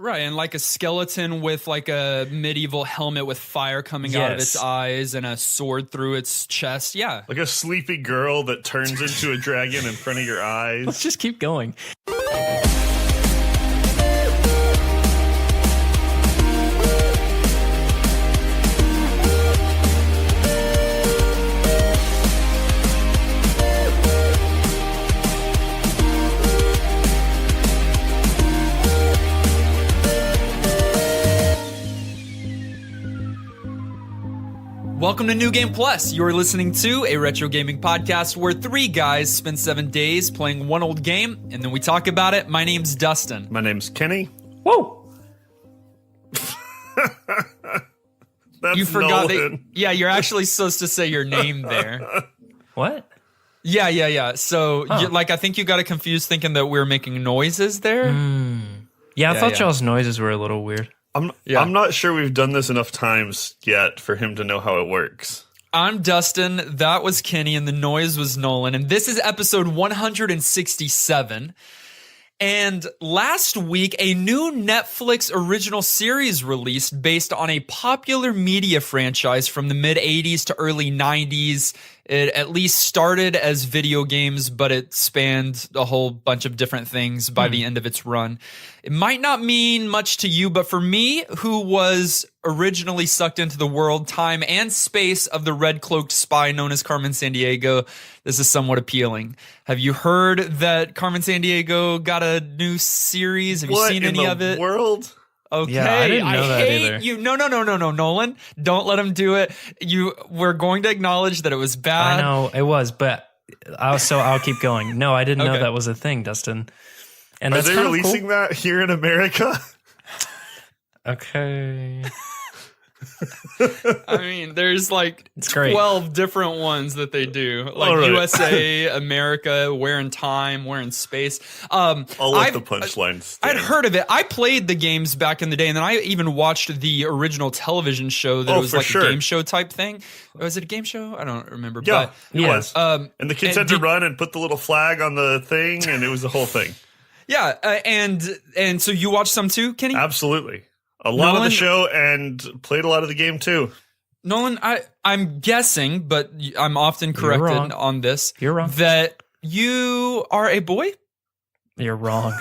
Right, and like a skeleton with like a medieval helmet with fire coming out of its eyes and a sword through its chest. Yeah. Like a sleepy girl that turns into a dragon in front of your eyes. Let's just keep going. Welcome to New Game Plus. You're listening to a retro gaming podcast where three guys spend 7 days playing one old game, and then we talk about it. My name's Dustin. My name's Kenny. Whoa! That's You forgot Nolan. that. Yeah, you're actually supposed to say your name there. What? Yeah. So, I think you got it confused thinking that we were making noises there. Yeah, I thought y'all's noises were a little weird. I'm not sure we've done this enough times yet for him to know how it works. I'm Dustin, that was Kenny, and the noise was Nolan, and this is episode 167. And last week, a new Netflix original series released based on a popular media franchise from the mid-'80s to early '90s. It at least started as video games, but it spanned a whole bunch of different things by the end of its run. It might not mean much to you, but for me, who was originally sucked into the world, time, and space of the red-cloaked spy known as Carmen Sandiego, this is somewhat appealing. Have you heard that Carmen Sandiego got a new series? Have you seen any of it? World? Okay, Yeah, I didn't know that hate either. you. No, Nolan. Don't let him do it. We're going to acknowledge that it was bad. I know it was, but I'll keep going. No, I didn't know that was a thing, Dustin. And Are that's they kind of releasing that here in America? Okay. I mean, there's like It's great. 12 different ones that they do. Like All right. USA, America, Where in Time, Where in Space. I'll let the punchlines. I'd heard of it. I played the games back in the day, and then I even watched the original television show that was like a game show type thing. Was it a game show? I don't remember. Yeah, but, it was. And the kids had to did- run and put the little flag on the thing, and it was the whole thing. Yeah, and so you watched some too, Kenny? Absolutely. A lot of Nolan- the show and played a lot of the game too. Nolan, I'm guessing, but I'm often corrected wrong. on this. You're wrong. That you are a boy? You're wrong.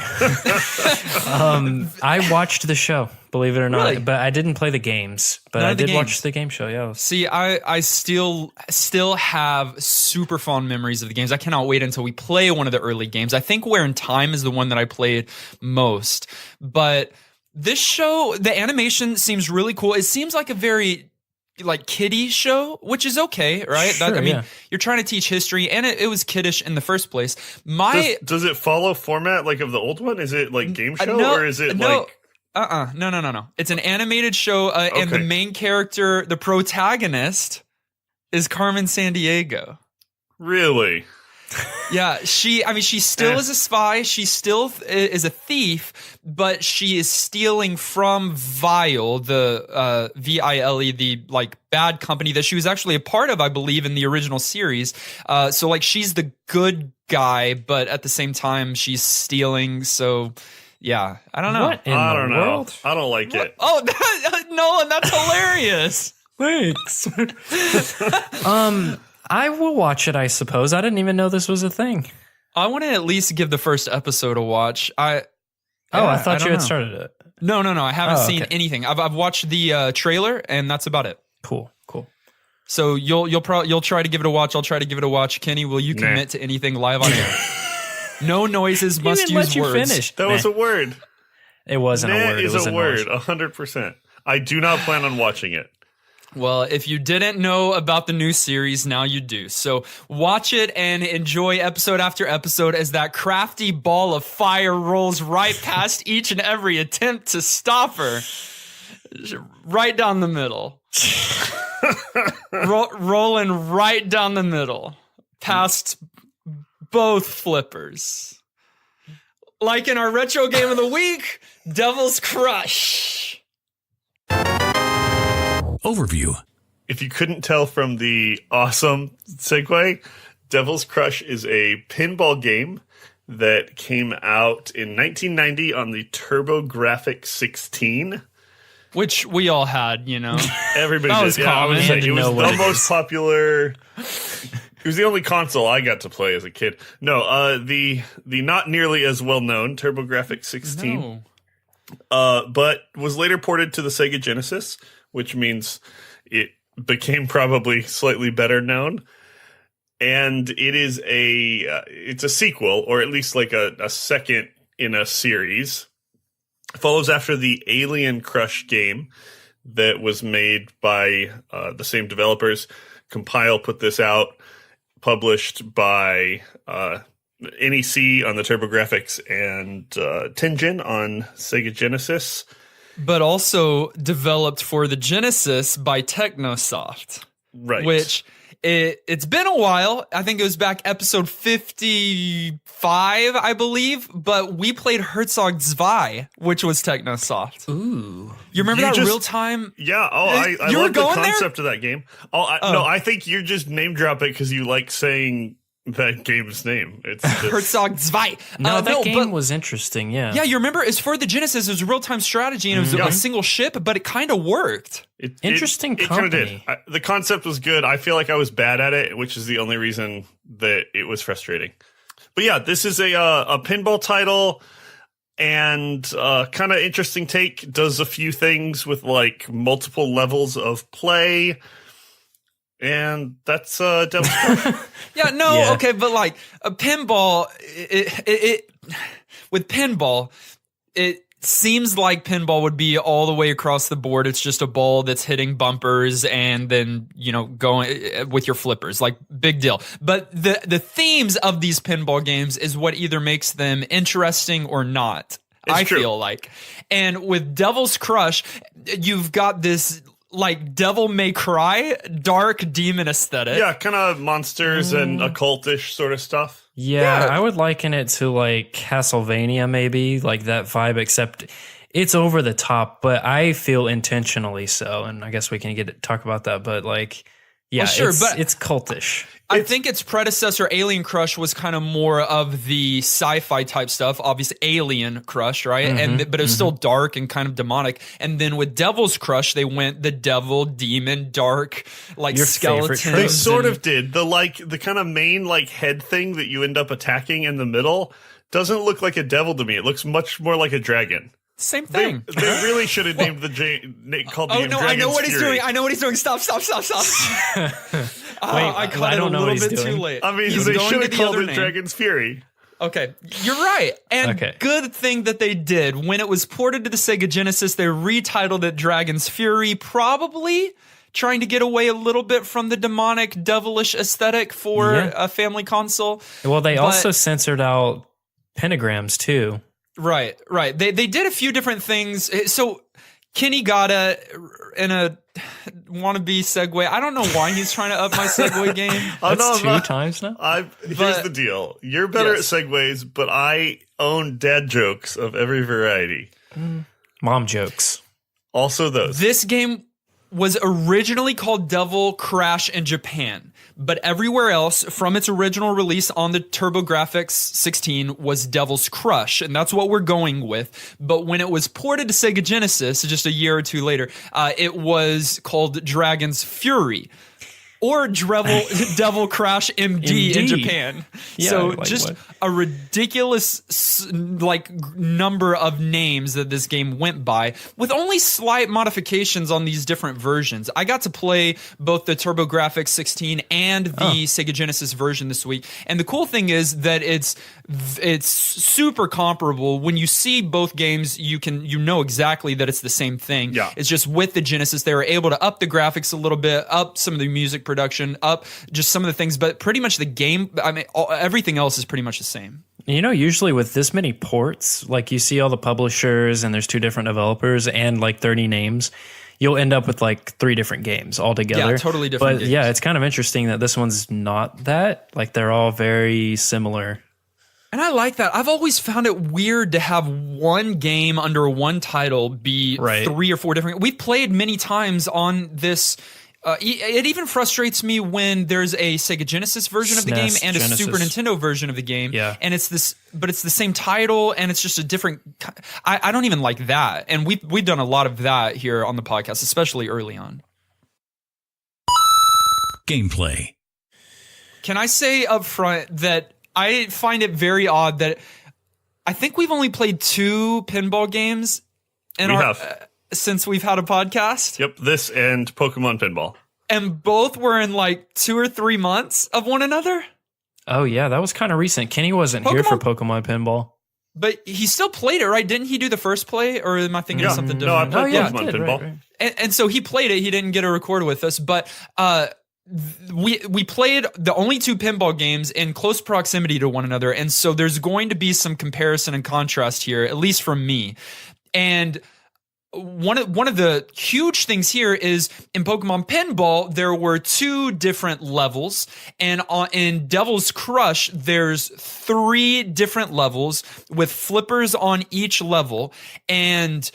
I watched the show, believe it or not, Really? but I didn't play the games. But None I of the did watch games. the game show. Yeah. See, I still have super fond memories of the games. I cannot wait until we play one of the early games. I think Where in Time is the one that I played most. But this show, the animation seems really cool. It seems like a very like kiddie show, which is okay, right? Sure, yeah. You're trying to teach history, and it was kiddish in the first place. Does it follow format like of the old one? Is it like game show no, or is it no. like... No. It's an animated show, and the Okay. main character, the protagonist, is Carmen Sandiego. Really? Yeah, she still is a spy. She still is a thief, but she is stealing from Vile, the Vile, the like bad company that she was actually a part of, I believe, in the original series. So like she's the good guy, but at the same time she's stealing. So yeah, I don't know. What in I the don't world? know. I don't like it. Oh, Nolan, that's hilarious. Thanks. I will watch it, I suppose. I didn't even know this was a thing. I want to at least give the first episode a watch. I thought don't you had know. started it. No. I haven't Oh, seen okay. anything. I've watched the trailer, and that's about it. Cool. So you'll try to give it a watch. I'll try to give it a watch. Kenny, will you commit to anything live on air? No noises. Must Even use let you words. finish. That was a word. It wasn't a That word. It is was a a word, noise. 100%. I do not plan on watching it. Well, if you didn't know about the new series, now you do. So watch it and enjoy episode after episode as that crafty ball of fire rolls right past each and every attempt to stop her. Right down the middle. Rolling right down the middle. Past both flippers. Like in our retro game of the week, Devil's Crush. Overview. If you couldn't tell from the awesome segue, Devil's Crush is a pinball game that came out in 1990 on the TurboGrafx-16. Which we all had, Everybody That did. was Yeah, I common. was You saying, had to it was know what the it most is. popular. It was the only console I got to play as a kid. No, the not nearly as well known TurboGrafx-16, but was later ported to the Sega Genesis, which means it became probably slightly better known. And it is it's a sequel, or at least like a second in a series. It follows after the Alien Crush game that was made by the same developers. Compile put this out, published by NEC on the TurboGrafx and Tengen on Sega Genesis. But also developed for the Genesis by Technosoft. Right. Which it's been a while. I think it was back episode 55, I believe. But we played Herzog 2, which was Technosoft. Ooh. You remember You that just- real time? Yeah, I You were love the going there? concept of that game. No, I think you just name drop it because you like saying that game's name. It's just, Herzog 2. No, that game but- was interesting. Yeah. Yeah, you remember it's for the Genesis. It was real time strategy and it was Yeah. a single ship, but it kind of worked. Interesting It kind of company. did. The concept was good. I feel like I was bad at it, which is the only reason that it was frustrating. But yeah, this is a pinball title and kind of interesting take. Does a few things with like multiple levels of play. And that's Devil's Crush. Yeah, no, Yeah. okay, but like a pinball, with pinball, it seems like pinball would be all the way across the board. It's just a ball that's hitting bumpers and then, going with your flippers, like big deal. But the themes of these pinball games is what either makes them interesting or not. I true. feel like. And with Devil's Crush, you've got this like Devil May Cry, dark demon aesthetic. Yeah, kind of monsters and occultish sort of stuff. Yeah, Yeah. I would liken it to like Castlevania, maybe like that vibe, except it's over the top, but I feel intentionally so. And I guess we can talk about that, but like, yeah, Well, sure, it's, but- it's cultish. I think its predecessor, Alien Crush, was kind of more of the sci-fi type stuff. Obviously, Alien Crush, right? But it was still dark and kind of demonic. And then with Devil's Crush, they went the devil, demon, dark, like Your favorite skeletons. trope. They sort and- of did. The kind of main like head thing that you end up attacking in the middle doesn't look like a devil to me. It looks much more like a dragon. same They, thing. they really should have named called the Oh game no! I know Dragon's what he's Fury. doing. I know what he's doing. Stop! I caught I it don't a know what little he's bit too doing. late. I mean, He's they going should to have the called other it name. Dragon's Fury. Okay, you're right. And Okay. good thing that they did. When it was ported to the Sega Genesis, they retitled it Dragon's Fury, probably trying to get away a little bit from the demonic, devilish aesthetic for Yeah. a family console. Well, they But- also censored out pentagrams too. Right. They did a few different things. So Kenny got in a wannabe segue. I don't know why he's trying to up my segue game. Oh, That's no, two times now. Here's But- the deal. You're better Yes. at segues, but I own dad jokes of every variety. Mom jokes. Also those. This game was originally called Devil Crash in Japan, but everywhere else from its original release on the TurboGrafx-16 was Devil's Crush, and that's what we're going with. But when it was ported to Sega Genesis just a year or two later, it was called Dragon's Fury. Or Devil Crash MD in MD. Japan. Yeah, so like just what? a ridiculous number of names that this game went by, with only slight modifications on these different versions. I got to play both the TurboGrafx-16 and the Sega Genesis version this week, and the cool thing is that it's super comparable. When you see both games, you know exactly that it's the same thing. Yeah. It's just with the Genesis, they were able to up the graphics a little bit, up some of the music production, up just some of the things, but pretty much the game, everything else is pretty much the same. You know, usually with this many ports, like you see all the publishers and there's 2 different developers and like 30 names, you'll end up with like 3 different games altogether. Yeah, totally different But games. yeah, it's kind of interesting that this one's not that. Like they're all very similar. And I like that. I've always found it weird to have one game under one title be Right. 3 or 4 different. We've played many times on this It even frustrates me when there's a Sega Genesis version of the game SNES, and a Genesis. Super Nintendo version of the game. Yeah. And it's the same title, and it's just a different. I don't even like that. And we've done a lot of that here on the podcast, especially early on. Gameplay. Can I say up front that I find it very odd that I think we've only played 2 pinball games since we've had a podcast. Yep, this and Pokemon Pinball. And both were in like 2 or 3 months of one another. Oh, yeah, that was kind of recent. Kenny wasn't here for Pokemon Pinball. But he still played it, right? Didn't he do the first play? Or am I thinking of something different? No, I played Pokemon Pinball. Right. And so he played it. He didn't get a record with us. But we played the only 2 pinball games in close proximity to one another. And so there's going to be some comparison and contrast here, at least from me. And one of the huge things here is in Pokemon Pinball, there were 2 different levels, and in Devil's Crush, there's 3 different levels with flippers on each level, and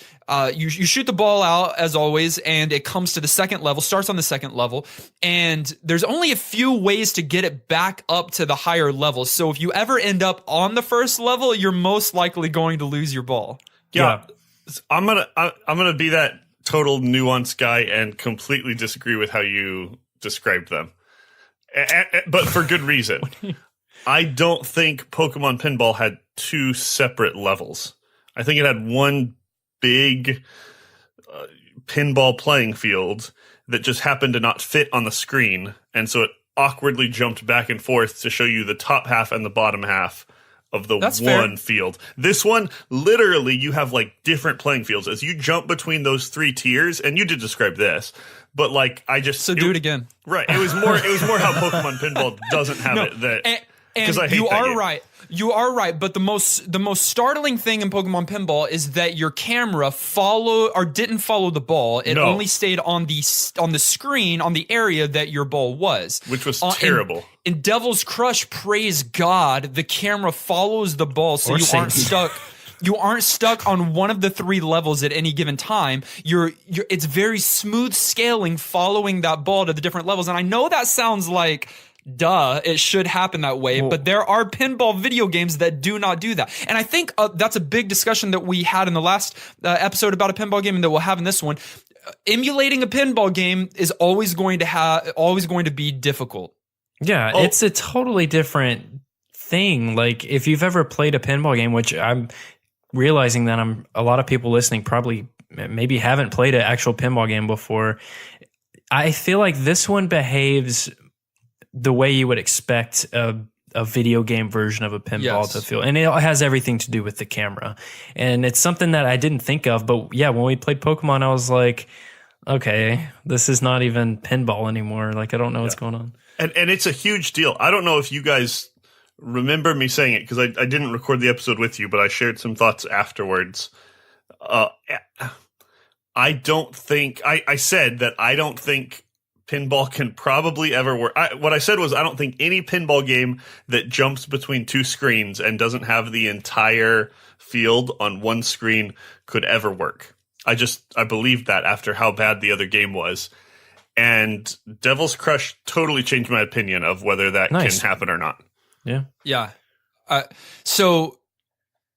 you shoot the ball out as always, and it comes to the second level, starts on the second level, and there's only a few ways to get it back up to the higher levels. So if you ever end up on the first level, you're most likely going to lose your ball. Yeah. I'm gonna be that total nuanced guy and completely disagree with how you described them, but for good reason. I don't think Pokemon Pinball had 2 separate levels. I think it had one big pinball playing field that just happened to not fit on the screen, and so it awkwardly jumped back and forth to show you the top half and the bottom half of the one field. This one, literally, you have like different playing fields as you jump between those 3 tiers, and you did describe this, but like do it again. Right. It was more how Pokemon Pinball doesn't have it that because I hate you that are game. right. You are right, but the most startling thing in Pokemon Pinball is that your camera didn't follow the ball. It only stayed on the screen on the area that your ball was, which was terrible. In Devil's Crush, praise God, the camera follows the ball, so you aren't stuck. You aren't stuck on one of the 3 levels at any given time. It's very smooth scaling, following that ball to the different levels. And I know that sounds like, duh, it should happen that way. But there are pinball video games that do not do that. And I think that's a big discussion that we had in the last episode about a pinball game and that we'll have in this one. Emulating a pinball game is always going to be difficult. Yeah, it's a totally different thing. Like, if you've ever played a pinball game, which I'm realizing that a lot of people listening probably maybe haven't played an actual pinball game before, I feel like this one behaves the way you would expect a video game version of a pinball to feel. And it has everything to do with the camera. And it's something that I didn't think of. But yeah, when we played Pokemon, I was like, okay, this is not even pinball anymore. Like, I don't know what's going on. And it's a huge deal. I don't know if you guys remember me saying it because I didn't record the episode with you, but I shared some thoughts afterwards. I don't think I said that I don't think pinball can probably ever work. What I said was I don't think any pinball game that jumps between 2 screens and doesn't have the entire field on one screen could ever work. I believed that after how bad the other game was. And Devil's Crush totally changed my opinion of whether that can happen or not. Yeah. Yeah. So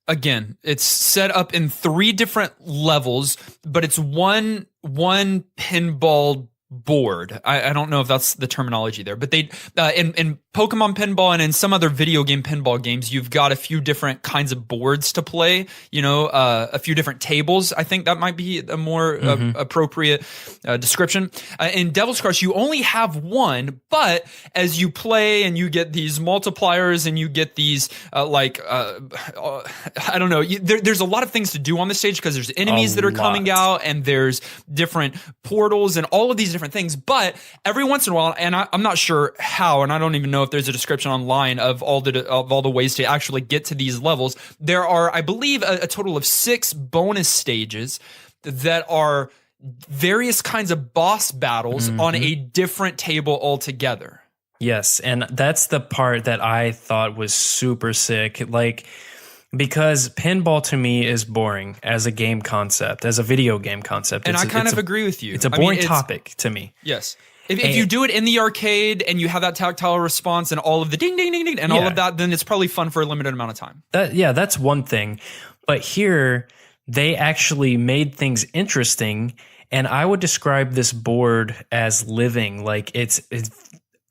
again, it's set up in 3 different levels, but it's one pinball board. I don't know if that's the terminology there, but they in Pokemon Pinball and in some other video game pinball games, you've got a few different kinds of boards to play. A few different tables. I think that might be a more appropriate description. In Devil's Crush, you only have one, but as you play and you get these multipliers and you get these I don't know. There's a lot of things to do on the stage because there's enemies that are coming out and there's different portals and all of these different things. But every once in a while, and I'm not sure how, and I don't even know if there's a description online of all the ways to actually get to these levels. There are, I believe, a total of 6 bonus stages that are various kinds of boss battles on a different table altogether. Yes, and that's the part that I thought was super sick. Like, because pinball to me is boring as a game concept, as a video game concept. And I kind of agree with you. It's a boring topic to me. Yes. If you do it in the arcade and you have that tactile response and all of the ding, ding, ding, ding, and all of that, then it's probably fun for a limited amount of time. That's one thing. But here, they actually made things interesting. And I would describe this board as living. Like it's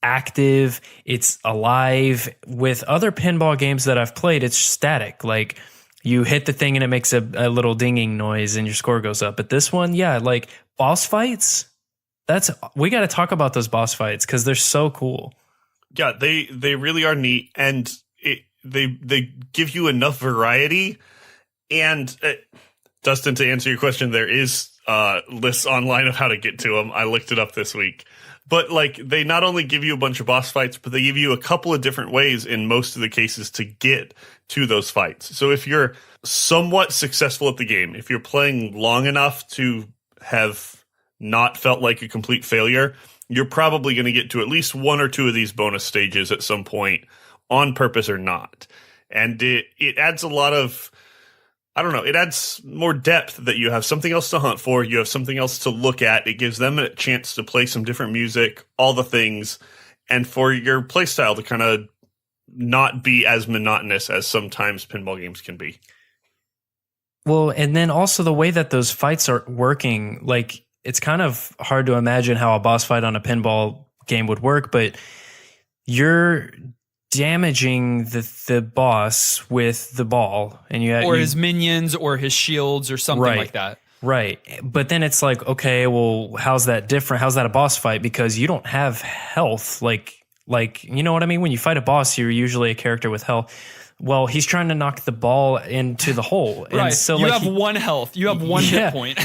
active, it's alive. With other pinball games that I've played, it's static. Like you hit the thing and it makes a little dinging noise and your score goes up. But this one, like boss fights, we got to talk about those boss fights because they're so cool. Yeah, they really are neat, and they give you enough variety. And Dustin, to answer your question, there is lists online of how to get to them. I looked it up this week. But like, they not only give you a bunch of boss fights, but they give you a couple of different ways in most of the cases to get to those fights. So if you're somewhat successful at the game, if you're playing long enough to have not felt like a complete failure, you're probably going to get to at least one or two of these bonus stages at some point, on purpose or not. And it adds a lot of, I don't know, it adds more depth that you have something else to hunt for. You have something else to look at. It gives them a chance to play some different music, all the things, and for your playstyle to kind of not be as monotonous as sometimes pinball games can be. Well, and then also the way that those fights are working, like it's kind of hard to imagine how a boss fight on a pinball game would work, but you're damaging the boss with the ball, and his minions or his shields or something like that. Right. But then it's like, okay, well, how's that different? How's that a boss fight? Because you don't have health. Like, you know what I mean? When you fight a boss, you're usually a character with health. Well, he's trying to knock the ball into the hole. Right. And so you have one health. You have one hit point.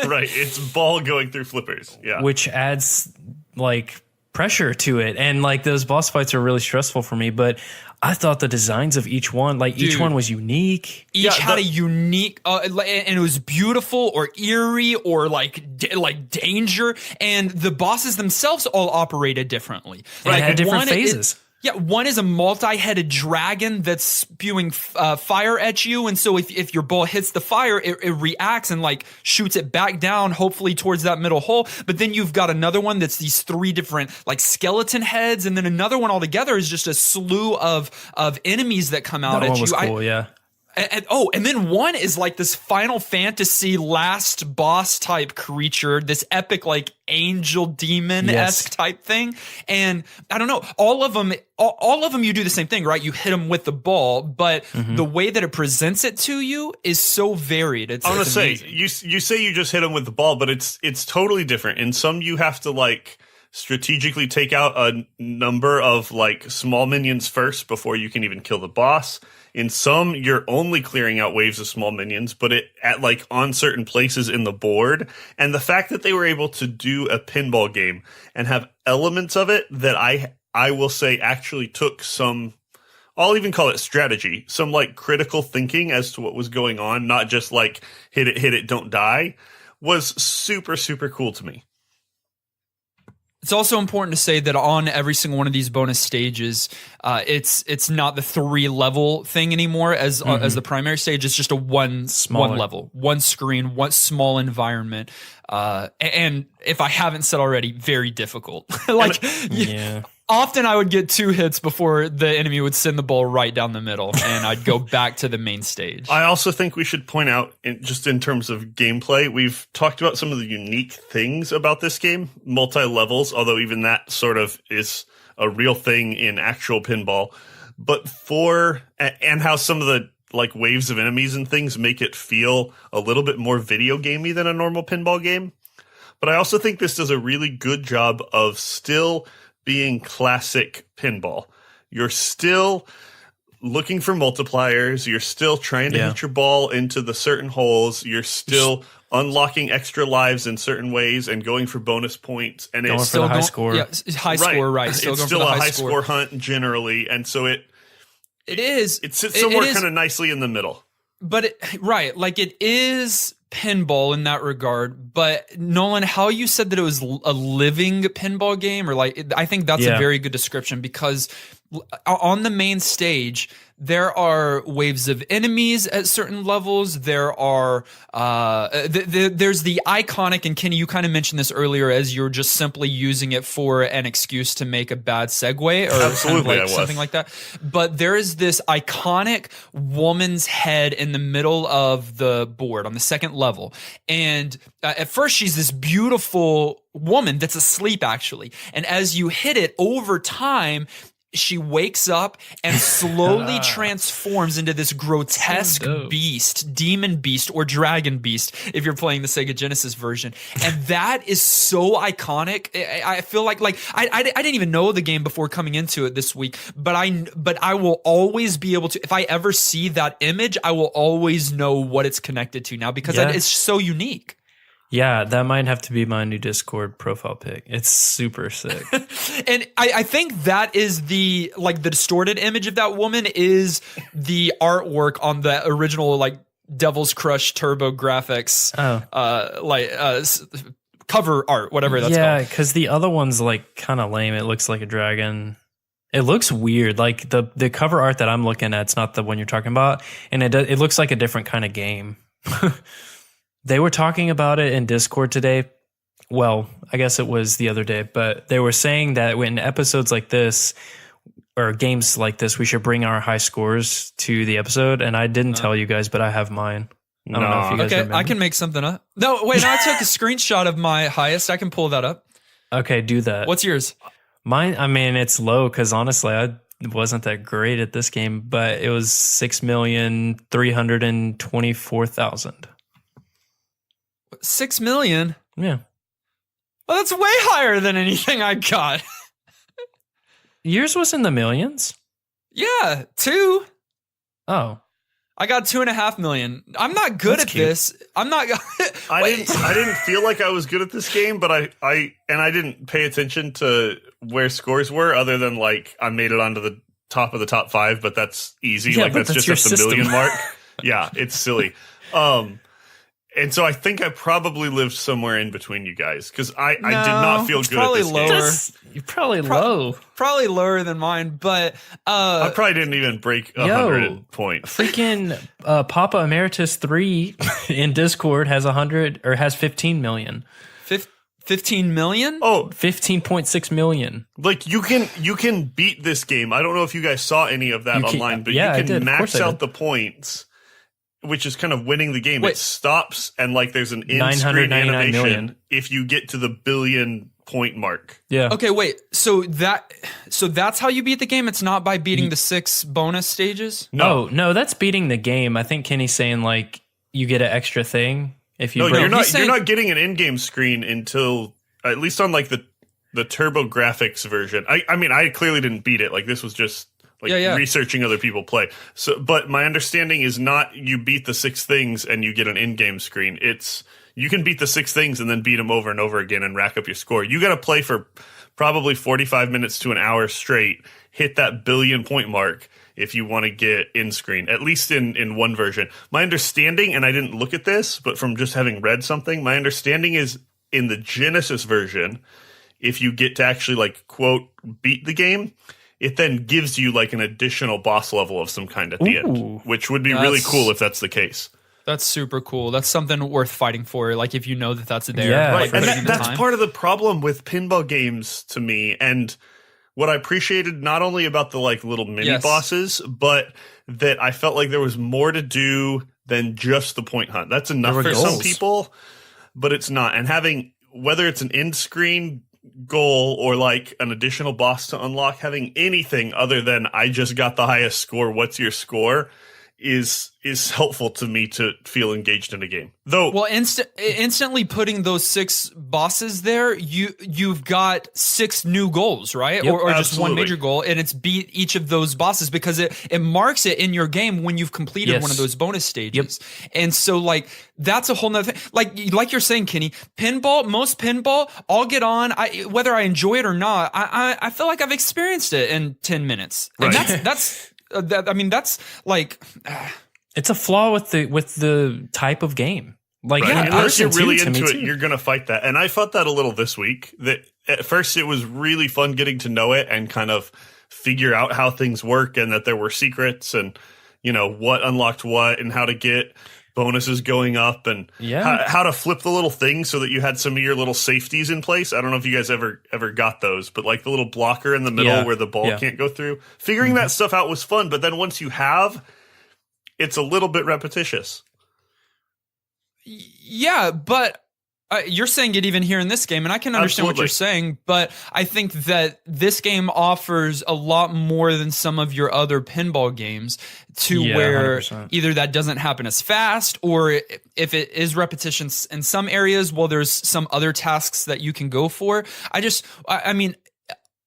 Right. It's ball going through flippers. Yeah. Which adds like pressure to it, and like those boss fights are really stressful for me. But I thought the designs of each one, like each one was unique. Each had a unique, and it was beautiful or eerie or like danger. And the bosses themselves all operated differently. Right, like had different phases. One is a multi-headed dragon that's spewing fire at you, and so if your ball hits the fire, it reacts and like shoots it back down, hopefully towards that middle hole. But then you've got another one that's these three different like skeleton heads, and then another one altogether is just a slew of enemies that come out at you. That one was cool, yeah. And then one is like this Final Fantasy last boss type creature, this epic like angel demon-esque type thing. And I don't know, all of them you do the same thing, right? You hit them with the ball, but the way that it presents it to you is so varied. I want to say, you say you just hit them with the ball, but it's totally different. In some, you have to like strategically take out a number of like small minions first before you can even kill the boss. In some, you're only clearing out waves of small minions, but at like on certain places in the board. And the fact that they were able to do a pinball game and have elements of it that I will say actually took some, I'll even call it strategy, some like critical thinking as to what was going on, not just like hit it, don't die, was super, super cool to me. It's also important to say that on every single one of these bonus stages, it's not the 3-level thing anymore as the primary stage. It's just a one level, one screen, one small environment. And if I haven't said already, very difficult. Often I would get 2 hits before the enemy would send the ball right down the middle, and I'd go back to the main stage. I also think we should point out, just in terms of gameplay, we've talked about some of the unique things about this game, multi-levels, although even that sort of is a real thing in actual pinball. But and how some of the like waves of enemies and things make it feel a little bit more video gamey than a normal pinball game. But I also think this does a really good job of still being classic pinball. You're still looking for multipliers. You're still trying to hit your ball into the certain holes. You're still unlocking extra lives in certain ways and going for bonus points. And it's still high score. Yeah, high score, right. Still it's still a high score hunt generally. And so it sits somewhere kind of nicely in the middle. But it is pinball in that regard. But Nolan, how you said that it was a living pinball game, or like, I think that's a very good description, because on the main stage, there are waves of enemies at certain levels. There are there's the iconic, and Kenny, you kind of mentioned this earlier as you're just simply using it for an excuse to make a bad segue or Absolutely, kind of like something like that. But there is this iconic woman's head in the middle of the board on the second level, and at first she's this beautiful woman that's asleep actually, and as you hit it over time, she wakes up and slowly transforms into this grotesque beast, demon beast or dragon beast if you're playing the Sega Genesis version. And that is so iconic. I feel like I didn't even know the game before coming into it this week, but I will always be able to, if I ever see that image, I will always know what it's connected to now because it's so unique. Yeah, that might have to be my new Discord profile pic. It's super sick. And I think that is the distorted image of that woman is the artwork on the original Devil's Crush TurboGrafx cover art, whatever that's called. Yeah, because the other one's kind of lame. It looks like a dragon. It looks weird. Like the cover art that I'm looking at, it's not the one you're talking about, and it looks like a different kind of game. They were talking about it in Discord today. Well, I guess it was the other day, but they were saying that in episodes like this or games like this, we should bring our high scores to the episode. And I didn't tell you guys, but I have mine. I don't know if you guys remember. I can make something up. No, wait, I took a screenshot of my highest. I can pull that up. Okay, do that. What's yours? Mine, I mean, it's low because honestly, I wasn't that great at this game, but it was 6,324,000. 6 million? Yeah. Well, that's way higher than anything I got. Yours was in the millions? Yeah, 2. Oh. I got 2.5 million. I'm not good at this. I'm not. I didn't feel like I was good at this game, but I didn't pay attention to where scores were, other than I made it onto the top of the top 5, but that's easy. Yeah, that's just at the system. million mark. Yeah, it's silly. And so I think I probably lived somewhere in between you guys because I did not feel good at this game. You're probably low. Probably lower than mine, but I probably didn't even break 100 point. Freaking Papa Emeritus 3 in Discord has 100 or has 15 million. 15 million? Oh, 15.6 million. You can beat this game. I don't know if you guys saw any of that online, but you can max out the points, which is kind of winning the game. Wait. It stops and there's an in-screen animation million. If you get to the billion point mark. Yeah. Okay, wait. So that's how you beat the game? It's not by beating the 6 bonus stages? No, that's beating the game. I think Kenny's saying you get an extra thing if you you're not getting an in-game screen until at least on the TurboGrafx version. I mean, I clearly didn't beat it. This was just researching other people play. So, but my understanding is not you beat the 6 things and you get an in-game screen. It's you can beat the 6 things and then beat them over and over again and rack up your score. You got to play for probably 45 minutes to an hour straight, hit that billion point mark if you want to get in screen, at least in one version. My understanding, and I didn't look at this, but from just having read something, my understanding is in the Genesis version, if you get to actually quote beat the game, it then gives you an additional boss level of some kind at the end, which would be really cool if that's the case. That's super cool. That's something worth fighting for. If you know that that's there. Yeah, right. And that's part of the problem with pinball games to me. And what I appreciated not only about the little mini bosses, but that I felt like there was more to do than just the point hunt. That's enough for some people, but it's not. And having, whether it's an end screen goal or an additional boss to unlock, having anything other than I just got the highest score, what's your score, is helpful to me to feel engaged in a game. Though, well, instantly putting those 6 bosses there, you've got 6 new goals, right? Yep, or just one major goal, and it's beat each of those bosses because it marks it in your game when you've completed one of those bonus stages. Yep. And so that's a whole nother thing. Like you're saying, Kenny, most pinball, I'll get on, whether I enjoy it or not, I feel like I've experienced it in 10 minutes. And right. that's it's a flaw with the type of game. Unless you're really into it, you're going to fight that. And I fought that a little this week. That at first it was really fun getting to know it and kind of figure out how things work and that there were secrets and, you know, what unlocked what and how to get bonuses going up and how to flip the little things so that you had some of your little safeties in place. I don't know if you guys ever got those, but like the little blocker in the middle where the ball can't go through. Figuring that stuff out was fun, but then once you have, it's a little bit repetitious. Yeah, but you're saying it even here in this game, and I can understand what you're saying, but I think that this game offers a lot more than some of your other pinball games where 100%. Either that doesn't happen as fast, or if it is repetition in some areas, well, there's some other tasks that you can go for. I mean,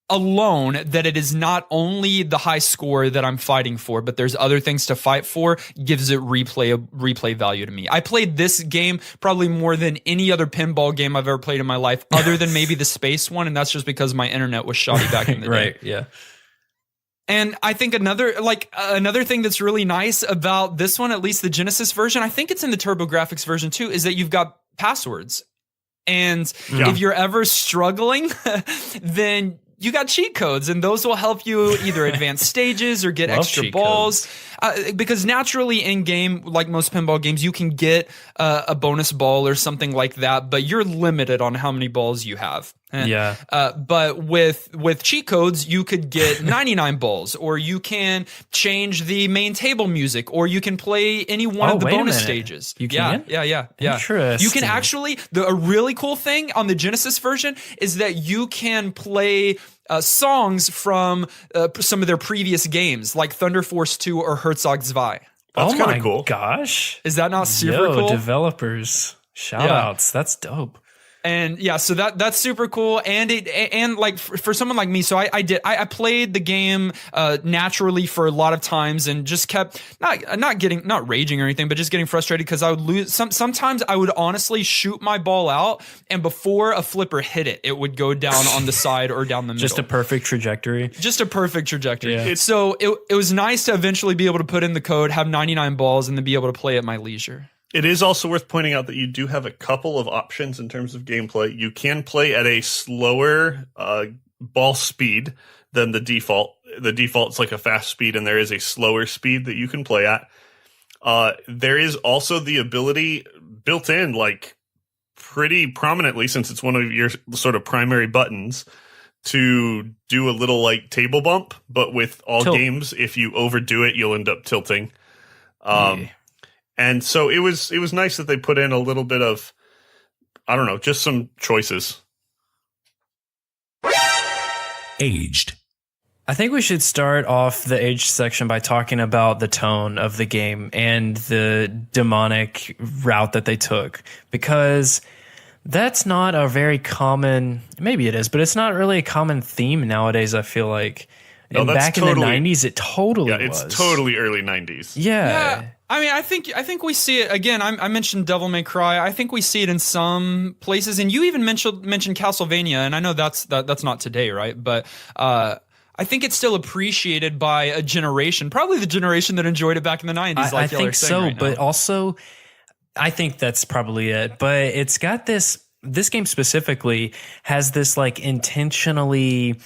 alone that it is not only the high score that I'm fighting for, but there's other things to fight for, gives it replay value to me. I played this game probably more than any other pinball game I've ever played in my life, other than maybe the space one, and that's just because my internet was shoddy back in the day. Right, yeah. And I think another thing that's really nice about this one, at least the Genesis version, I think it's in the TurboGrafx version too, is that you've got passwords. And if you're ever struggling, then you got cheat codes, and those will help you either advance stages or get extra balls. Because naturally in game, like most pinball games, you can get a bonus ball or something like that, but you're limited on how many balls you have. Yeah. But with cheat codes, you could get 99 balls, or you can change the main table music, or you can play any one of the bonus stages. You can? Yeah. Interesting. You can actually, a really cool thing on the Genesis version is that you can play songs from some of their previous games, like Thunder Force 2 or Herzog 2. That's kind of cool. Gosh. Is that not super cool? Developers. Shout outs. That's dope. And yeah, so that's super cool. And like for someone like me, so I played the game naturally for a lot of times and just kept not raging or anything, but just getting frustrated because I would lose. Sometimes I would honestly shoot my ball out, and before a flipper hit it, it would go down on the side or down the middle. Just a perfect trajectory. Yeah. So it was nice to eventually be able to put in the code, have 99 balls, and then be able to play at my leisure. It is also worth pointing out that you do have a couple of options in terms of gameplay. You can play at a slower ball speed than the default. The default's like a fast speed, and there is a slower speed that you can play at. There is also the ability built in, like pretty prominently, since it's one of your sort of primary buttons, to do a little like table bump. But with all games, if you overdo it, you'll end up tilting. And so it was nice that they put in a little bit of, I don't know, just some choices. Aged. I think we should start off the age section by talking about the tone of the game and the demonic route that they took, because that's not a very common, maybe it is, but it's not really a common theme nowadays, I feel like. And back in the 90s, it totally was. It's totally early 90s. Yeah. I mean, I think we see it again. I mentioned Devil May Cry. I think we see it in some places, and you even mentioned Castlevania. And I know that's not today, right? But I think it's still appreciated by a generation, probably the generation that enjoyed it back in the 90s. I think so, but also I think that's probably it. But it's got this game specifically has this like intentionally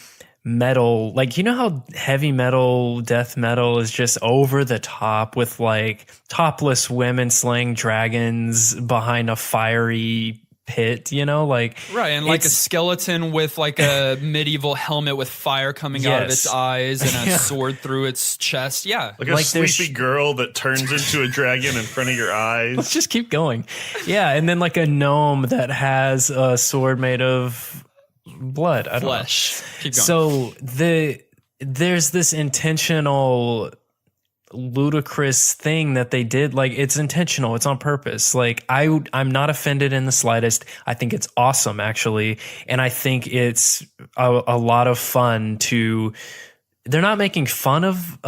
metal, like, you know how heavy metal, death metal is just over the top with like topless women slaying dragons behind a fiery pit, you know, like right, and like a skeleton with like a medieval helmet with fire coming out of its eyes and a sword through its chest. Yeah, like a sleepy girl that turns into a dragon in front of your eyes. Let's just keep going. Yeah, and then like a gnome that has a sword made of blood, flesh. Keep going. So there's this intentional ludicrous thing that they did. Like, it's intentional, it's on purpose. Like, I'm not offended in the slightest. I think it's awesome, actually, and I think it's a lot of fun to. They're not making fun of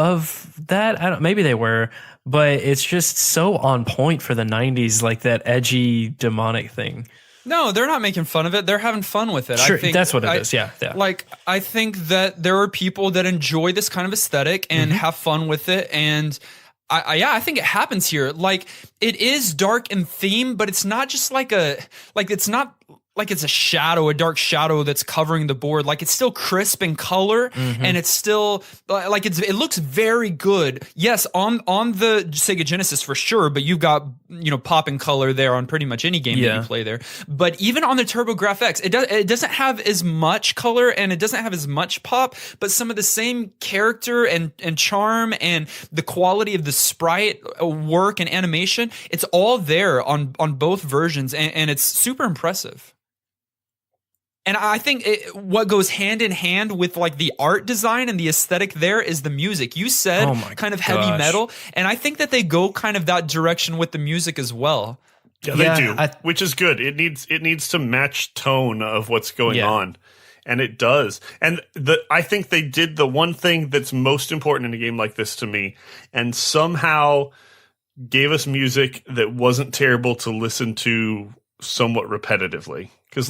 that. Maybe they were, but it's just so on point for the 90s, like that edgy demonic thing. No, they're not making fun of it. They're having fun with it. Sure, I think that's what it is. Yeah. Like, I think that there are people that enjoy this kind of aesthetic and have fun with it. And I think it happens here. Like, it is dark in theme, but it's not just it's not like it's a dark shadow that's covering the board. Like it's still crisp in color, and it's still like it looks very good. Yes, on the Sega Genesis for sure, but you've got pop and color there on pretty much any game that you play there. But even on the TurboGrafx, it doesn't have as much color and it doesn't have as much pop, but some of the same character and charm and the quality of the sprite work and animation, it's all there on both versions, and it's super impressive. And I think what goes hand in hand with like the art design and the aesthetic there is the music. You said kind of heavy metal, and I think that they go kind of that direction with the music as well. Yeah, they do, which is good. It needs to match tone of what's going on, and it does. And I think they did the one thing that's most important in a game like this to me, and somehow gave us music that wasn't terrible to listen to somewhat repetitively. Because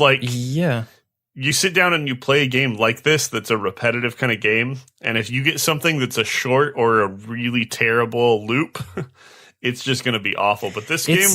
you sit down and you play a game like this that's a repetitive kind of game, and if you get something that's a short or a really terrible loop, it's just going to be awful. But this game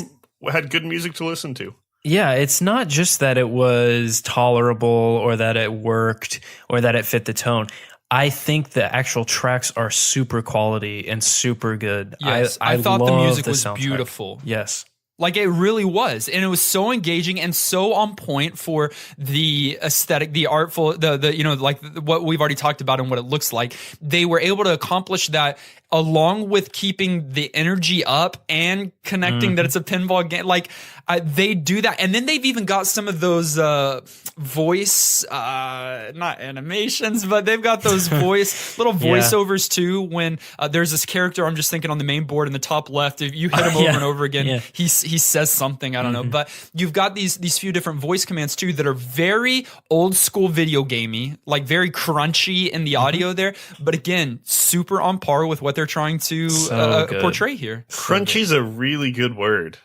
had good music to listen to. Yeah, it's not just that it was tolerable or that it worked or that it fit the tone. I think the actual tracks are super quality and super good. Yes, I thought the music was beautiful. Yes. Like it really was, and it was so engaging and so on point for the aesthetic, the artful, like what we've already talked about and what it looks like. They were able to accomplish that along with keeping the energy up and connecting that it's a pinball game. Like they do that, and then they've even got some of those voice, not animations, but they've got those little voiceovers too. When there's this character, I'm just thinking on the main board in the top left, if you hit him over and over again, he says something, I don't know. But you've got these few different voice commands too that are very old school video gamey, like very crunchy in the audio there. But again, super on par with what they're trying to portray here. Crunchy's a really good word.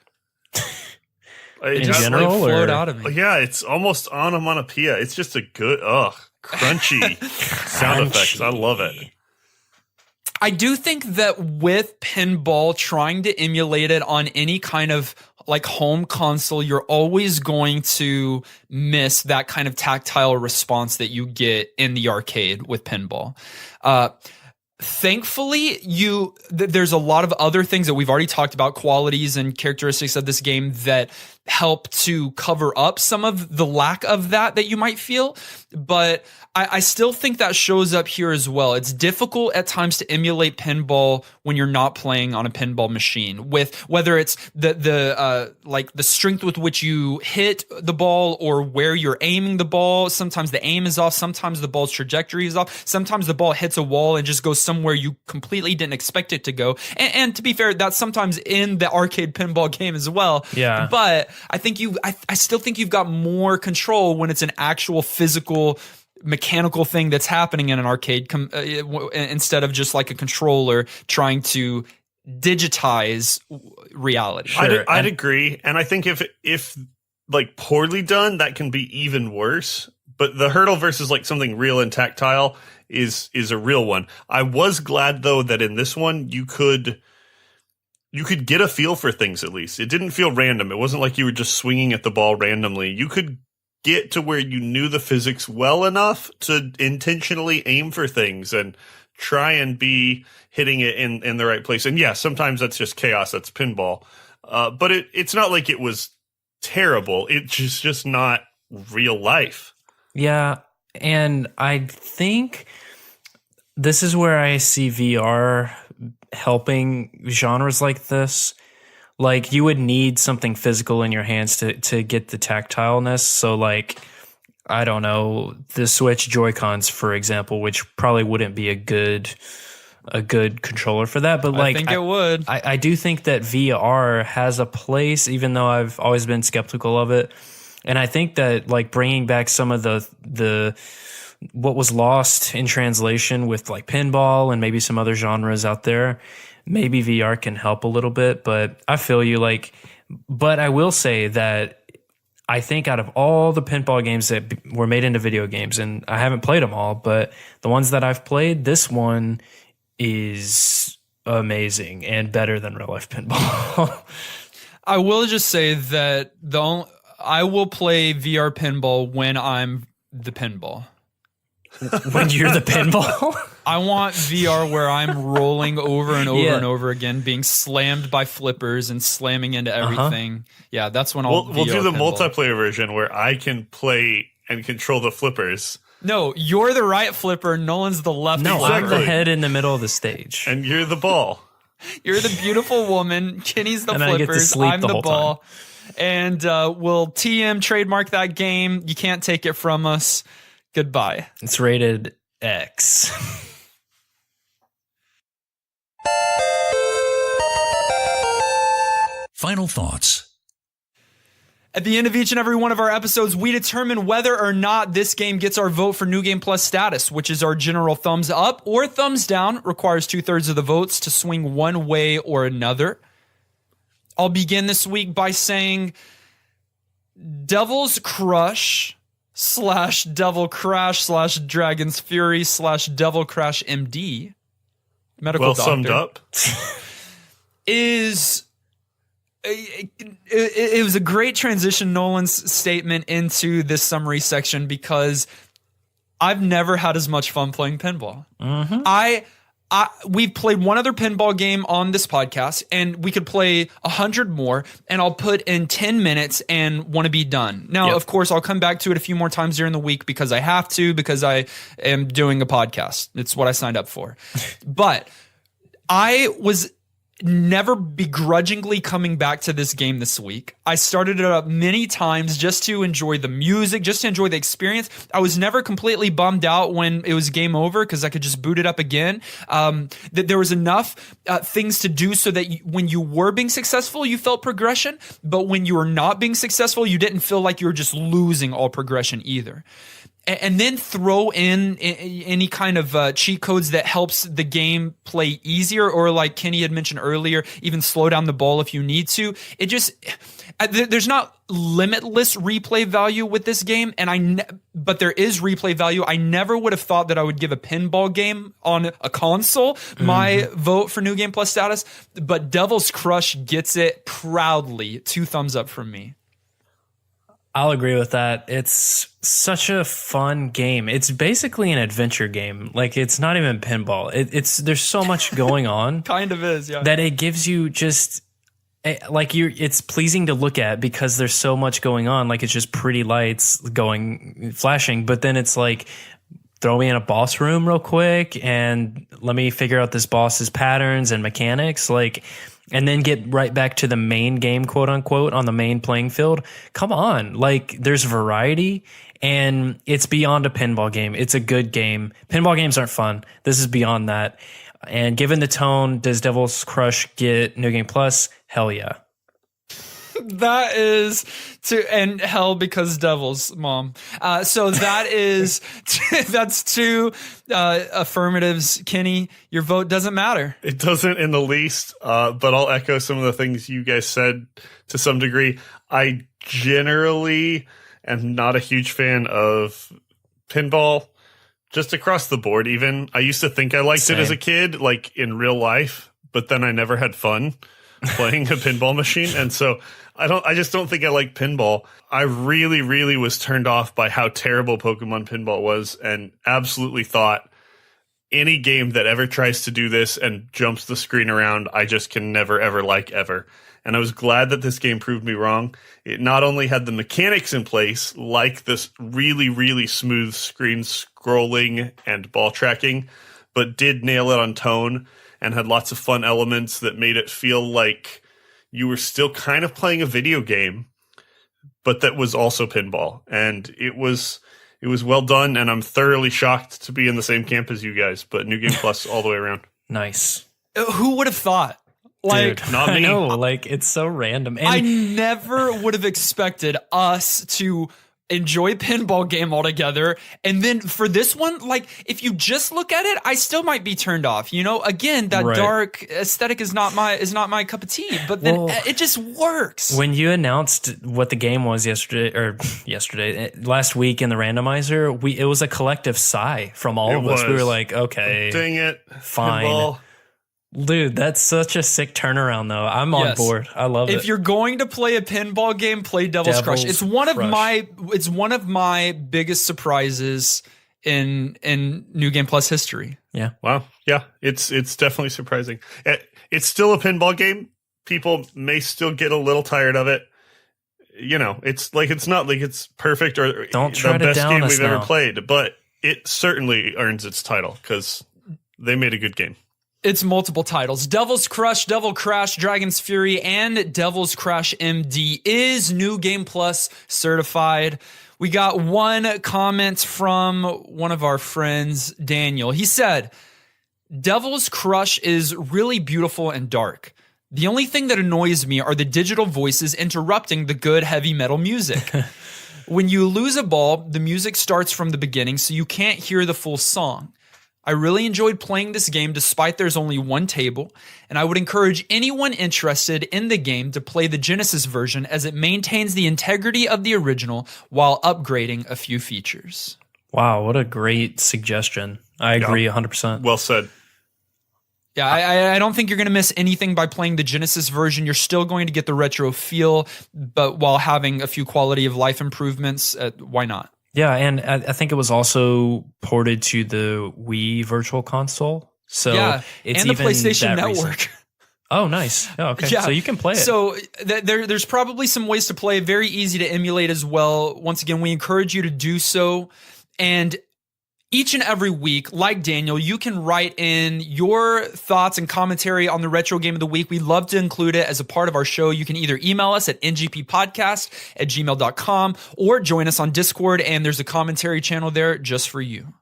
In general, like flowed out of me. Yeah, it's almost onomatopoeia. It's just a good, crunchy sound effects. I love it. I do think that with pinball, trying to emulate it on any kind of like home console, you're always going to miss that kind of tactile response that you get in the arcade with pinball. Thankfully, there's a lot of other things that we've already talked about, qualities and characteristics of this game that help to cover up some of the lack of that you might feel. But I still think that shows up here as well. It's difficult at times to emulate pinball when you're not playing on a pinball machine, with whether it's the strength with which you hit the ball or where you're aiming the ball. Sometimes the aim is off. Sometimes the ball's trajectory is off. Sometimes the ball hits a wall and just goes somewhere you completely didn't expect it to go. And to be fair, that's sometimes in the arcade pinball game as well. Yeah. But I still think you've got more control when it's an actual physical mechanical thing that's happening in an arcade instead of just like a controller trying to digitize reality. Sure. I'd agree. And I think if like poorly done, that can be even worse. But the hurdle versus like something real and tactile is a real one. I was glad though that in this one you could get a feel for things at least. It didn't feel random. It wasn't like you were just swinging at the ball randomly. You could get to where you knew the physics well enough to intentionally aim for things and try and be hitting it in the right place. And yeah, sometimes that's just chaos. That's pinball. But it's not like it was terrible. It's just not real life. Yeah. And I think this is where I see VR helping genres like this. Like you would need something physical in your hands to get the tactileness. So like, I don't know, the Switch Joy-Cons, for example, which probably wouldn't be a good controller for that. But like, I think it would. I do think that VR has a place, even though I've always been skeptical of it. And I think that like bringing back some of the what was lost in translation with like pinball and maybe some other genres out there, maybe VR can help a little bit. But I feel you, like, but I will say that I think out of all the pinball games that were made into video games, and I haven't played them all, but the ones that I've played, this one is amazing and better than real life pinball. I will just say that I will play VR pinball when I'm the pinball. When you're the pinball? I want VR where I'm rolling over and over Yeah. and over again, being slammed by flippers and slamming into everything. Yeah, that's when I'll We'll do the pinball. multiplayer version where I can play and control the flippers, No, you're the right flipper. Nolan's the left No, flipper. I'm the Exactly. head in the middle of the stage. and you're the ball. You're the beautiful woman. Kenny's the And I get to flippers. sleep I'm the the whole ball. And we'll TM trademark that game. You can't take it from us. Goodbye. It's rated X. Final thoughts. At the end of each and every one of our episodes, we determine whether or not this game gets our vote for New Game Plus status, which is our general thumbs up or thumbs down. Requires 2/3 of the votes to swing one way or another. I'll begin this week by saying Devil's Crush / Devil Crash / Dragon's Fury / Devil Crash MD, medical Well doctor, summed up. is it was a great transition, Nolan's statement, into this summary section, because I've never had as much fun playing pinball. We've played one other pinball game on this podcast, and we could play 100 more, and I'll put in 10 minutes and want to be done. Now, Yep. of course, I'll come back to it a few more times during the week because I have to, because I am doing a podcast. It's what I signed up for. But I was never begrudgingly coming back to this game this week. I started it up many times just to enjoy the music, just to enjoy the experience. I was never completely bummed out when it was game over because I could just boot it up again. That there was enough things to do so that when you were being successful, you felt progression. But when you were not being successful, you didn't feel like you were just losing all progression either. And then throw in any kind of cheat codes that helps the game play easier, or like Kenny had mentioned earlier, even slow down the ball if you need to. It just there's not limitless replay value with this game, and but there is replay value. I never would have thought that I would give a pinball game on a console my vote for New Game Plus status, but Devil's Crush gets it proudly. 2 thumbs up from me. I'll agree with that. It's such a fun game. It's basically an adventure game. Like, it's not even pinball. There's so much going on Kind of is, yeah. that it gives you just like it's pleasing to look at because there's so much going on. Like, it's just pretty lights flashing, but then it's like, throw me in a boss room real quick and let me figure out this boss's patterns and mechanics. Like, and then get right back to the main game, quote unquote, on the main playing field. Come on. Like, there's variety, and it's beyond a pinball game. It's a good game. Pinball games aren't fun. This is beyond that. And given the tone, does Devil's Crush get New Game Plus? Hell yeah. That is and hell because devils, mom. So that is that's 2 affirmatives. Kenny, your vote doesn't matter. It doesn't in the least, but I'll echo some of the things you guys said to some degree. I generally am not a huge fan of pinball, just across the board even. I used to think I liked it as a kid, like in real life, but then I never had fun playing a pinball machine. And so I just don't think I like pinball. I really, really was turned off by how terrible Pokemon Pinball was, and absolutely thought any game that ever tries to do this and jumps the screen around, I just can never, ever like ever. And I was glad that this game proved me wrong. It not only had the mechanics in place, like this really, really smooth screen scrolling and ball tracking, but did nail it on tone and had lots of fun elements that made it feel like you were still kind of playing a video game, but that was also pinball. And it was well done, and I'm thoroughly shocked to be in the same camp as you guys, but New Game Plus all the way around. Nice. Who would have thought? Like, Dude, not me. I know, like, it's so random. And I never would have expected us to enjoy pinball game altogether, and then for this one, like, if you just look at it, I still might be turned off. You know, again, that Right. dark aesthetic is not my cup of tea. But then Well, it just works. when you announced what the game was last week in the randomizer, it was a collective sigh from all It of us. We was. were like, okay, Dang it. Fine. Pinball. Dude, that's such a sick turnaround, though. I'm on Yes. board. I love it. If you're going to play a pinball game, play Devil's Crush. It's one of my biggest surprises in New Game Plus history. Yeah. Wow. Yeah, it's definitely surprising. It's still a pinball game. People may still get a little tired of it. It's not like it's perfect or Don't try the to best down game us we've ever now. played, but it certainly earns its title because they made a good game. It's multiple titles. Devil's Crush, Devil Crash, Dragon's Fury, and Devil's Crash MD is New Game Plus certified. We got one comment from one of our friends, Daniel. He said, Devil's Crush is really beautiful and dark. The only thing that annoys me are the digital voices interrupting the good heavy metal music. When you lose a ball, the music starts from the beginning, so you can't hear the full song. I really enjoyed playing this game despite there's only one table, and I would encourage anyone interested in the game to play the Genesis version as it maintains the integrity of the original while upgrading a few features. Wow, what a great suggestion. I agree 100%. Well said. Yeah, I don't think you're going to miss anything by playing the Genesis version. You're still going to get the retro feel, but while having a few quality of life improvements, why not? Yeah, and I think it was also ported to the Wii Virtual Console. So yeah, it's and the even PlayStation that Network. recent. Oh, nice. Oh, okay. Yeah. So you can play it. So there's probably some ways to play. Very easy to emulate as well. Once again, we encourage you to do so. And each and every week, like Daniel, you can write in your thoughts and commentary on the retro game of the week. We'd love to include it as a part of our show. You can either email us at ngppodcast@gmail.com or join us on Discord, and there's a commentary channel there just for you.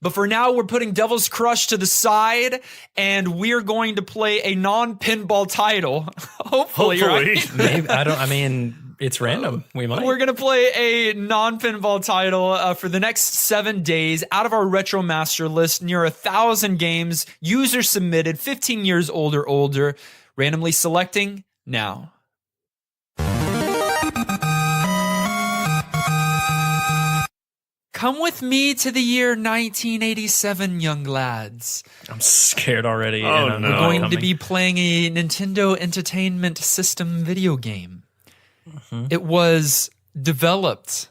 But for now, we're putting Devil's Crush to the side, and we're going to play a non-pinball title. Hopefully, right? Maybe it's random. We might. We're going to play a non-pinball title for the next 7 days out of our Retro Master list, near 1,000 games, user submitted, 15 years old or older, randomly selecting now. Come with me to the year 1987, young lads. I'm scared already. Oh, and I'm no. We're going to coming. be playing a Nintendo Entertainment System video game. It was developed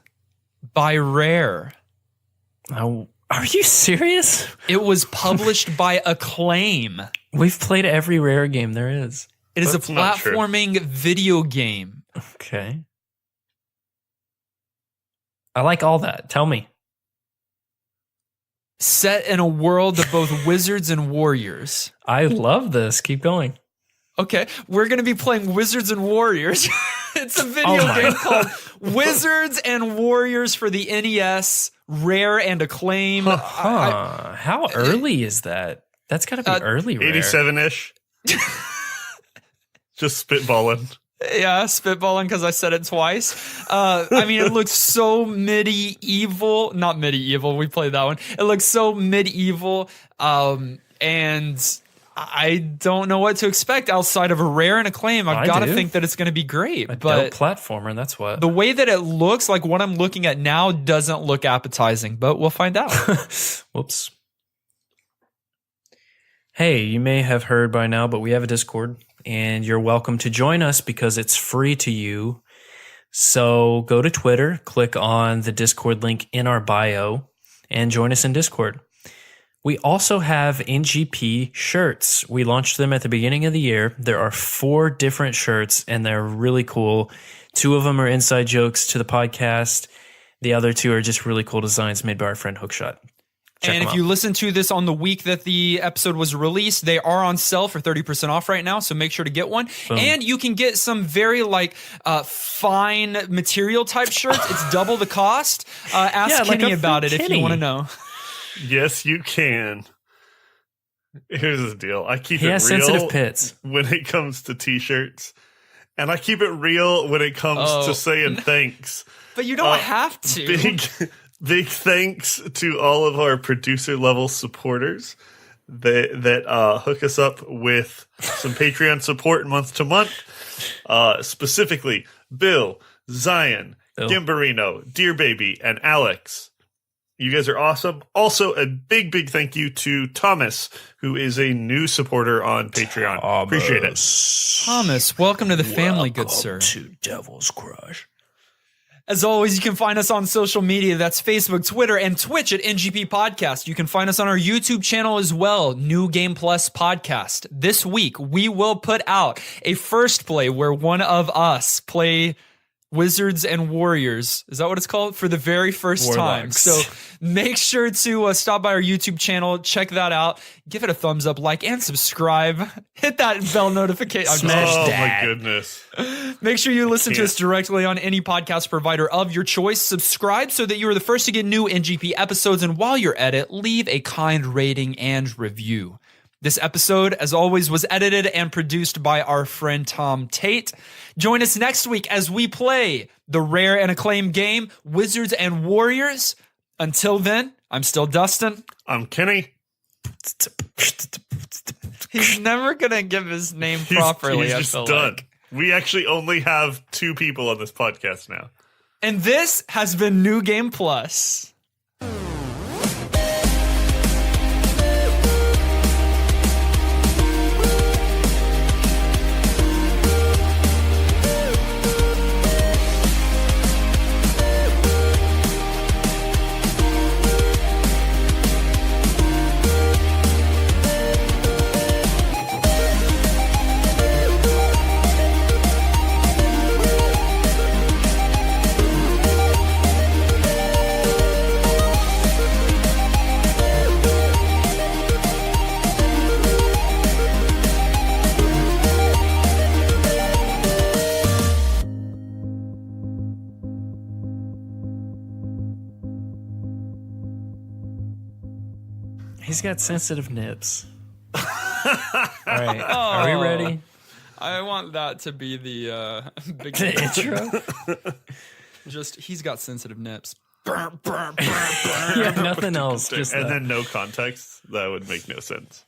by Rare. Oh, are you serious? It was published by Acclaim. We've played every Rare game there is. It is That's a not true. platforming video game. Okay. I like all that. Tell me. Set in a world of both wizards and warriors. I love this. Keep going. Okay, we're going to be playing Wizards and Warriors. It's a video Oh my game called Wizards and Warriors for the NES, Rare and Acclaim. How early is that? That's got to be early, Rare. 87-ish. Just spitballing. Yeah, spitballing because I said it twice. It looks so medieval. Not medieval, we played that one. It looks so medieval, and I don't know what to expect outside of a Rare and Acclaim. I've got to think that it's going to be great. A but dope platformer, that's what. the way that it looks, like what I'm looking at now, doesn't look appetizing, but we'll find out. Whoops. Hey, you may have heard by now, but we have a Discord, and you're welcome to join us because it's free to you. So go to Twitter, click on the Discord link in our bio, and join us in Discord. We also have NGP shirts. We launched them at the beginning of the year. There are 4 different shirts, and they're really cool. 2 of them are inside jokes to the podcast. The other 2 are just really cool designs made by our friend Hookshot. Check And them if out. you listen to this on the week that the episode was released, they are on sale for 30% off right now. So make sure to get one. Boom. And you can get some very fine material type shirts. It's double the cost. Ask Yeah, like Kenny a about it free if you Kenny. want to know. Yes, you can. Here's the deal. I keep He it has real sensitive pits. when it comes to t-shirts. And I keep it real when it comes to saying thanks. But you don't have to. Big thanks to all of our producer level supporters that hook us up with some Patreon support month to month. Specifically, Bill, Zion, Bill. Gimbarino, Dear Baby, and Alex. You guys are awesome. Also, a big thank you to Thomas, who is a new supporter on Patreon. Appreciate it. Thomas, welcome to the family, good sir. To Devil's Crush. As always, you can find us on social media. That's Facebook, Twitter, and Twitch at NGP Podcast. You can find us on our YouTube channel as well, New Game Plus Podcast. This week, we will put out a first play where one of us play Wizards and Warriors. Is that what it's called? For the very first time. So make sure to stop by our YouTube channel, check that out, give it a thumbs up, like, and subscribe. Hit that bell notification. Oh, my goodness. Make sure you listen to us directly on any podcast provider of your choice. Subscribe so that you are the first to get new NGP episodes. And while you're at it, leave a kind rating and review. This episode, as always, was edited and produced by our friend Tom Tate. Join us next week as we play the rare and acclaimed game, Wizards and Warriors. Until then, I'm still Dustin. I'm Kenny. He's never going to give his name properly. He's just done. Like. We actually only have 2 people on this podcast now. And this has been New Game Plus. He's got sensitive nips. All right. Are we ready? I want that to be the big intro. Just, he's got sensitive nips. Yeah, nothing else. Just and that. then no context. That would make no sense.